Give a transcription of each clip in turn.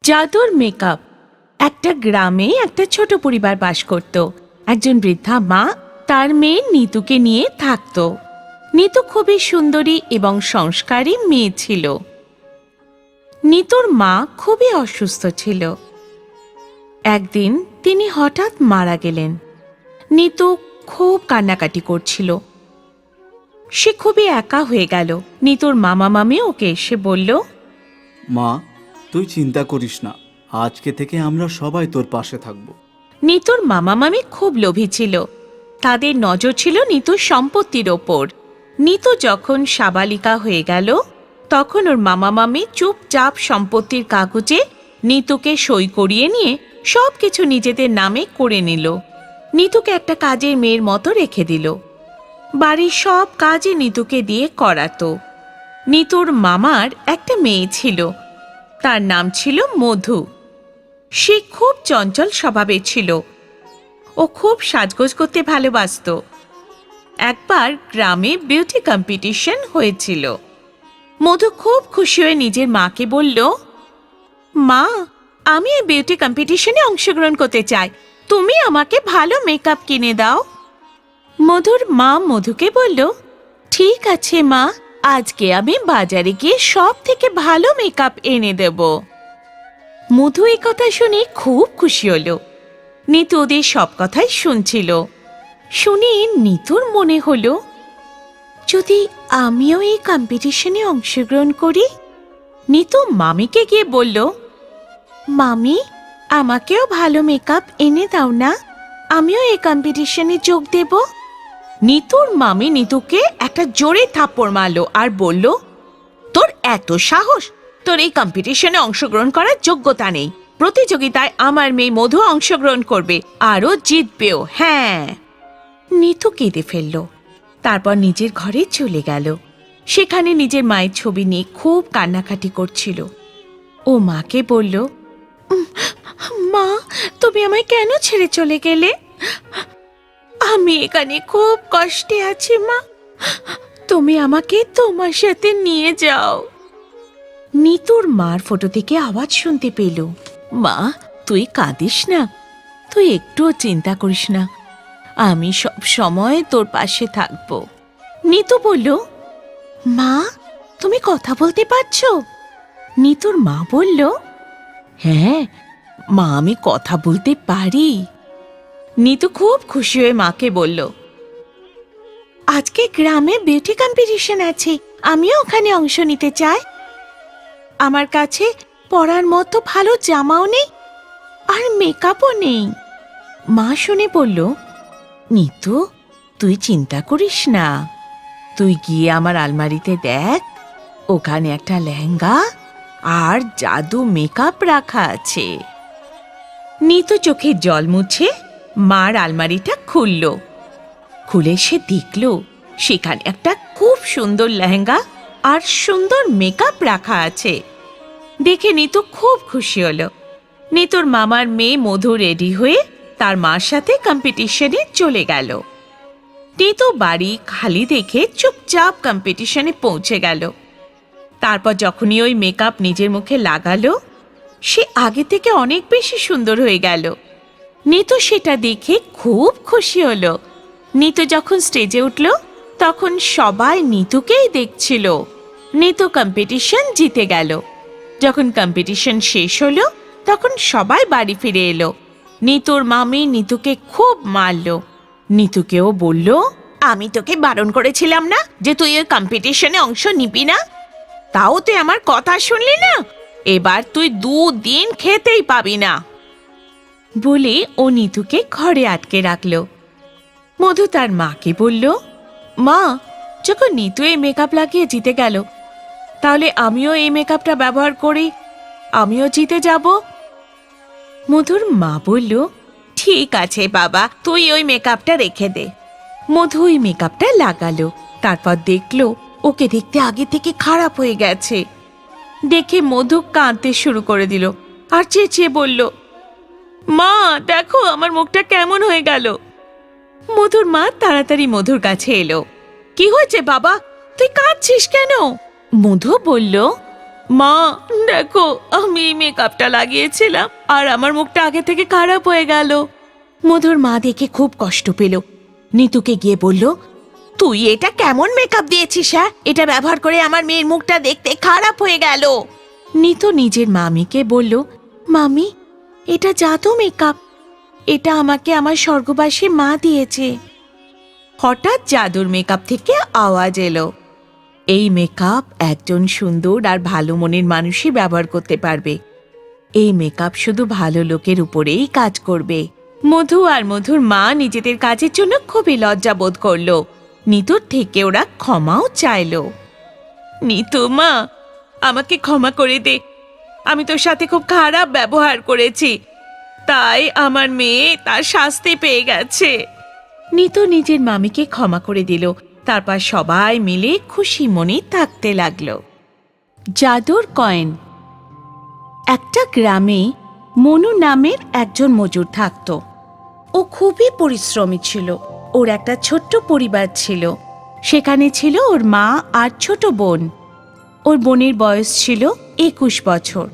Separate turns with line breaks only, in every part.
জাদুর মেকআপ। একটা গ্রামে একটা ছোট পরিবার বাস করত। একজন বৃদ্ধা মা তার মেয়ে নিতুকে নিয়ে থাকত। নিতু খুবই সুন্দরী এবং সংস্কারী মেয়ে ছিল। নিতুর মা খুবই অসুস্থ ছিল। একদিন তিনি হঠাৎ মারা গেলেন। নিতু খুব কান্নাকাটি করছিল। সে খুবই একা হয়ে গেল। নিতুর মামা মামি ওকে এসে বলল,
মা, তুই চিন্তা করিস না, আজকে থেকে আমরা সবাই তোর পাশে থাকব।
নিতুর মামা মামি খুব লোভী ছিল। তাদের নজর ছিল নিতুর সম্পত্তির ওপর। নিতু যখন সাবালিকা হয়ে গেল তখন ওর মামা মামি চুপচাপ সম্পত্তির কাগজে নিতুকে সই করিয়ে নিয়ে সবকিছু নিজেদের নামে করে নিল। নিতুকে একটা কাজের মেয়ের মতো রেখে দিল। বাড়ির সব কাজই নিতুকে দিয়ে করাতো। নিতুর মামার একটা মেয়ে ছিল, তার নাম ছিল মধু। সে খুব চঞ্চল স্বভাবের ছিল। ও খুব সাজগোজ করতে ভালোবাসতো। একবার গ্রামে বিউটি কম্পিটিশন হয়েছিল। মধু খুব খুশি হয়ে নিজের মাকে বলল, মা, আমি এই বিউটি কম্পিটিশনে অংশগ্রহণ করতে চাই, তুমি আমাকে ভালো মেকআপ কিনে দাও। মধুর মা মধুকে বলল, ঠিক আছে মা, আজকে আমি বাজারে গিয়ে সব থেকে ভালো মেকআপ এনে দেব। মধু এই কথা শুনে খুব খুশি হলো। নিতু ওদের সব কথাই শুনছিল। শুনে নিতুর মনে হলো, যদি আমিও এই কম্পিটিশনে অংশগ্রহণ করি। নিতু মামিকে গিয়ে বলল, মামি, আমাকেও ভালো মেকআপ এনে দাও না, আমিও এই কম্পিটিশনে যোগ দেব। নিতুর মামি নিতুকে একটা জোরে থাপ্পড় মারলো আর বলল, তোর এত সাহস! তোর এই কম্পিটিশনে অংশগ্রহণ করার যোগ্যতা নেই। প্রতিযোগিতায় আমার মেয়ে মধু অংশগ্রহণ করবে, আরও জিতবেও। হ্যাঁ। নিতু কেঁদে ফেলল। তারপর নিজের ঘরে চলে গেল। সেখানে নিজের মায়ের ছবি নিয়ে খুব কান্নাকাটি করছিল। ও মাকে বলল, মা, তুমি আমায় কেন ছেড়ে চলে গেলে? আমি এখানে খুব কষ্টে আছি মা, তুমি আমাকে তোমার সাথে নিয়ে যাও। নিতুর মার ফটো থেকে আওয়াজ শুনতে পেল, মা, তুই কাঁদিস না, তুই একটুও চিন্তা করিস না, আমি সব সময় তোর পাশে থাকব। নিতু বলল, মা, তুমি কথা বলতে পারছো? নিতুর মা বলল, হ্যাঁ মা, আমি কথা বলতে পারি। নিতু খুব খুশি হয়ে মাকে বলল, আজকে গ্রামে বিউটি কম্পিটিশন আছে, আমিও ওখানে অংশ নিতে চাই। আমার কাছে পরার মতো ভালো জামাও নেই আর মেকআপও নেই। মা শুনে বলল, নিতু, তুই চিন্তা করিস না, তুই গিয়ে আমার আলমারিতে দেখ, ওখানে একটা লেহেঙ্গা আর জাদু মেকআপ রাখা আছে। নিতু চোখে জল মুছে মার আলমারিটা খুলল। খুলে সে দেখল সেখানে একটা খুব সুন্দর লেহেঙ্গা আর সুন্দর মেকআপ রাখা আছে। দেখে নিতু খুব খুশি হলো। নিতুর মামার মেয়ে মধু রেডি হয়ে তার মার সাথে কম্পিটিশনে চলে গেল। নিতু বাড়ি খালি দেখে চুপচাপ কম্পিটিশনে পৌঁছে গেল। তারপর যখনই ওই মেকআপ নিজের মুখে লাগালো, সে আগে থেকে অনেক বেশি সুন্দর হয়ে গেল। নিতু সেটা দেখে খুব খুশি হলো। নিতু যখন স্টেজে উঠল তখন সবাই নিতুকেই দেখছিল। নিতু কম্পিটিশন জিতে গেল। যখন কম্পিটিশন শেষ হলো তখন সবাই বাড়ি ফিরে এলো। নিতুর মামি নিতুকে খুব মারল। নিতুকেও বলল, আমি তোকে বারণ করেছিলাম না যে তুই ওই কম্পিটিশনে অংশ নিবি না? তাও তুই আমার কথা শুনলি না, এবার তুই 2 দিন খেতেই পাবি না। বলে ও নিতুকে ঘরে আটকে রাখল। মধু তার মাকে বলল, মা, যখন নিতু এই মেকআপ লাগিয়ে জিতে গেল, তাহলে আমিও এই মেকআপটা ব্যবহার করি, আমিও জিতে যাব। মধুর মা বলল, ঠিক আছে বাবা, তুই ওই মেকআপটা রেখে দে। মধু ওই মেকআপটা লাগালো। তারপর দেখলো ওকে দেখতে আগে থেকে খারাপ হয়ে গেছে। দেখে মধু কাঁদতে শুরু করে দিল আর চেঁচিয়ে বলল, মা, দেখো আমার মুখটা কেমন হয়ে গেল। মধুর মা তাড়াতাড়ি মধুর কাছে এলো। কি হয়েছে বাবা, তুই কাঁদছিস কেন? মধু বলল, মা দেখো, আমি এই মেকআপটা লাগিয়েছিলাম আর আমার মুখটা আগে থেকে খারাপ হয়ে গেল। মধুর মা দেখে খুব কষ্ট পেল। নিতুকে গিয়ে বলল, তুই এটা কেমন মেকআপ দিয়েছিস? হ্যাঁ, এটা ব্যবহার করে আমার মেয়ের মুখটা দেখতে খারাপ হয়ে গেল। নিতু নিজের মামিকে বলল, মামি, এটা জাদু মেকআপ। এটা আমাকে আমার স্বর্গবাসী মা দিয়েছে। হঠাৎ জাদুর মেকআপ থেকে আওয়াজ এলো, এই মেকআপ একজন সুন্দর আর ভালো মনের মানুষই ব্যবহার করতে পারবে। এই মেকআপ শুধু ভালো লোকের উপরেই কাজ করবে। মধু আর মধুর মা নিজেদের কাজের জন্য খুবই লজ্জা বোধ করলো। নিতুর থেকে ওরা ক্ষমাও চাইলো। নিতু মা, আমাকে ক্ষমা করে দে। আমি তোর সাথে খুব খারাপ ব্যবহার করেছি, তাই আমার মেয়ে তার শাস্তি পেয়ে গেছে। নিতু নিজের মামিকে ক্ষমা করে দিল। তারপর সবাই মিলে খুশি মনে থাকতে লাগলো। জাদুর কয়েন। একটা গ্রামে মনু নামের একজন মজুর থাকত। ও খুবই পরিশ্রমী ছিল। ওর একটা ছোট্ট পরিবার ছিল। সেখানে ছিল ওর মা আর ছোট বোন। ওর বোনের বয়স ছিল 21 বছর।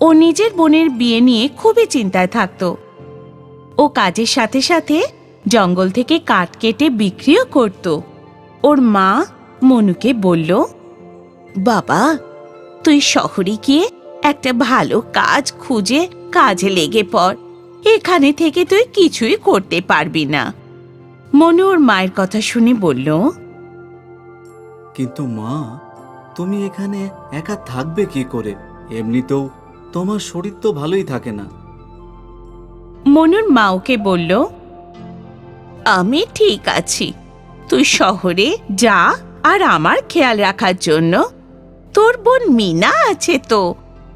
ও নিজের বোনের বিয়ে নিয়ে খুবই চিন্তায় থাকত। ও কাজের সাথে সাথে জঙ্গল থেকে কাঠ কেটে বিক্রিও করত। ওর মা মনুকে বলল, বাবা, তুই শহরে গিয়ে একটা ভালো কাজ খুঁজে কাজে লেগে পড়। এখানে থেকে তুই কিছুই করতে পারবি না। মনু ওর মায়ের কথা শুনে বলল,
কিন্তু মা, তুমি এখানে একা থাকবে কি করে? এমনিতেও তোমার শরীর তো ভালোই থাকে না।
মনুর মা ওকে বলল, আমি ঠিক আছি, তুই শহরে যা আর আমার খেয়াল রাখার জন্য তোর বোন মিনা আছে তো,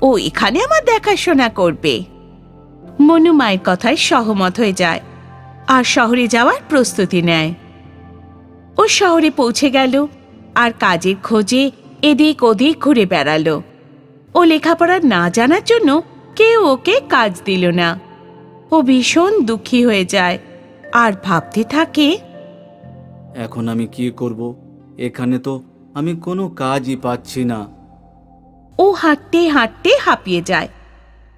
ও এখানে আমার দেখাশোনা করবে। মনু মায়ের কথায় সহমত হয়ে যায় আর শহরে যাওয়ার প্রস্তুতি নেয়। ও শহরে পৌঁছে গেল আর কাজের খোঁজে এদিক ওদিক ঘুরে বেড়ালো। ও লেখাপড়া না জানার জন্য কেউ ওকে কাজ দিল না। ও ভীষণ দুঃখী হয়ে যায় আর ভাবতে থাকে,
এখন আমি কি করব? এখানে তো আমি কোনো কাজই পাচ্ছি না।
ও হাঁটতে হাঁটতে হাঁপিয়ে যায়।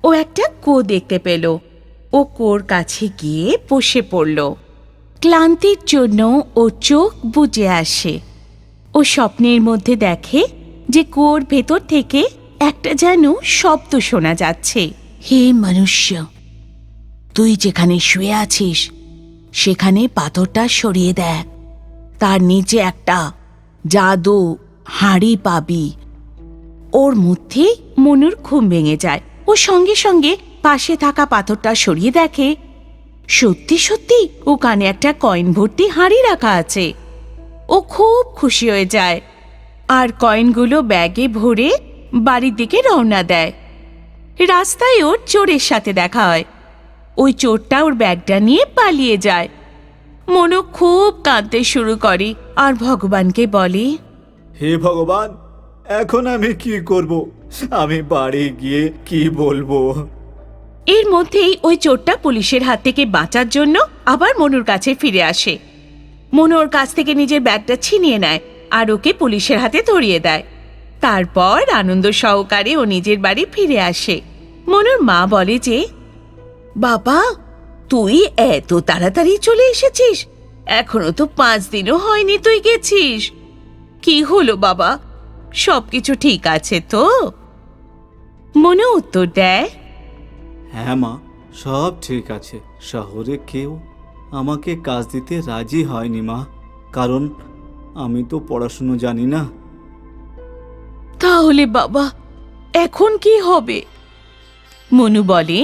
ও একটা কুয়ো দেখতে পেল। ও কুয়োর কাছে গিয়ে বসে পড়ল। ক্লান্তির জন্য ও চোখ বুজে আসে। ও স্বপ্নের মধ্যে দেখে যে কুয়োর ভেতর থেকে একটা যেন শব্দ শোনা যাচ্ছে, হে মনুষ্য, তুই যেখানে শুয়ে আছিস সেখানে পাথরটা সরিয়ে দেখ। তার নিচে একটা জাদু হাঁড়ি পাবি। ওর মধ্যে মনুর ঘুম ভেঙে যায়। ও সঙ্গে সঙ্গে পাশে থাকা পাথরটা সরিয়ে দেখে সত্যি সত্যি ওখানে একটা কয়েন ভর্তি হাঁড়ি রাখা আছে। ও খুব খুশি হয়ে যায় আর কয়েনগুলো ব্যাগে ভরে বাড়ির দিকে রওনা দেয়। রাস্তায় ওর চোরের সাথে দেখা হয়। ওই চোরটা ওর ব্যাগটা নিয়ে পালিয়ে যায়। মনু খুব কাঁদতে শুরু করে আর ভগবানকে বলে,
হে ভগবান, এখন আমি কি করব? আমি বাড়ি গিয়ে কি বলবো?
এর মধ্যেই ওই চোরটা পুলিশের হাত থেকে বাঁচার জন্য আবার মনুর কাছে ফিরে আসে। মনু ওর কাছ থেকে নিজের ব্যাগটা ছিনিয়ে নেয় আর ওকে পুলিশের হাতে ধরিয়ে দেয়। তারপর আনন্দ সহকারে ও নিজের বাড়ি ফিরে আসে। মনুর মা বলে যে, বাবা, তুই এত তাড়াতাড়ি চলে এসেছিস? এখনো তো 5 দিনও হয়নি তুই গেছিস। কি হলো বাবা, সবকিছু ঠিক আছে তো? মনু উত্তর দেয়,
হ্যাঁ মা, সব ঠিক আছে। শহরে কেউ আমাকে কাজ দিতে রাজি হয়নি মা, কারণ আমি তো পড়াশুনো জানি না।
তাহলে বাবা এখন কি হবে? মনু বলে,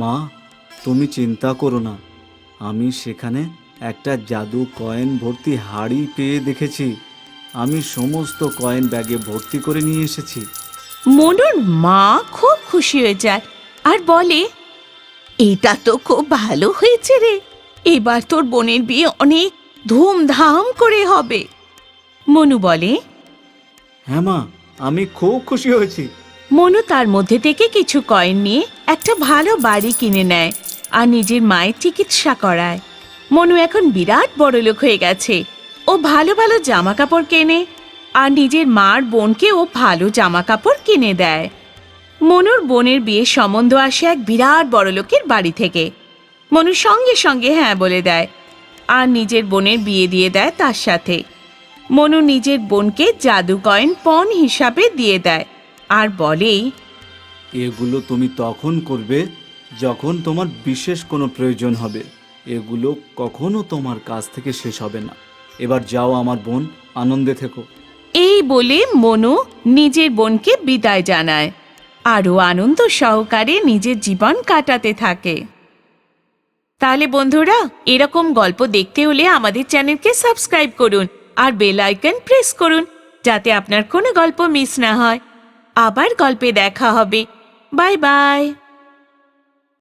মা, তুমি চিন্তা করো না, আমি সেখানে একটা জাদু কয়েন ভর্তি হাঁড়ি পেয়ে দেখেছি। আমি সমস্ত কয়েন ব্যাগে ভর্তি করে নিয়ে এসেছি।
মনুর মা খুব খুশি হয়ে যায় আর বলে, এটা তো খুব ভালো হয়েছে রে, এবার তোর বোনের বিয়ে অনেক ধুমধাম করে হবে। মনু বলে,
হ্যাঁ মা, আমি খুব খুশি হয়েছি।
মনু তার মধ্যে থেকে কিছু কয়েন নিয়ে একটা ভালো বাড়ি কিনে নেয় আর নিজের মায়ের চিকিৎসা করায়। মনু এখন বিরাট বড়লোক হয়ে গেছে। ও ভালো ভালো জামা কাপড় কেনে, আর নিজের মার বোনকেও ভালো জামা কাপড় কিনে দেয়। মনুর বোনের বিয়ের সম্বন্ধ আসে এক বিরাট বড়লোকের বাড়ি থেকে। মনু সঙ্গে সঙ্গে হ্যাঁ বলে দেয় আর নিজের বোনের বিয়ে দিয়ে দেয় তার সাথে। মনু নিজের বোনকে জাদু কয়েন পণ হিসাবে দিয়ে দেয় আর বলে,
এগুলো তুমি তখন করবে যখন তোমার বিশেষ কোনো প্রয়োজন হবে। এগুলো কখনো তোমার কাছ থেকে শেষ হবে না। এবার যাও আমার বোন, আনন্দে থেকো।
এই বলে মনু নিজের বোনকে বিদায় জানায় আরও আনন্দ সহকারে নিজের জীবন কাটাতে থাকে। তাহলে বন্ধুরা, এরকম গল্প দেখতে হলে আমাদের চ্যানেলকে সাবস্ক্রাইব করুন আর বেল আইকন প্রেস করুন, যাতে আপনার কোনো গল্প মিস না হয়। আবার গল্পে দেখা হবে। Bye bye.